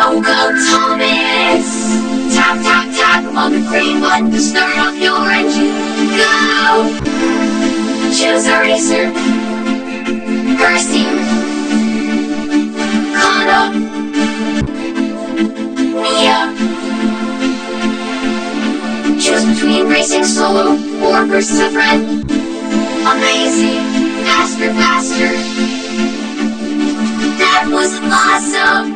Go Thomas! Tap tap tap on the green button to start up your engine. Go! Choose a racer. Percy. Connor. Mia. Choose between racing solo or versus a friend. Amazing. Faster, faster. That was awesome!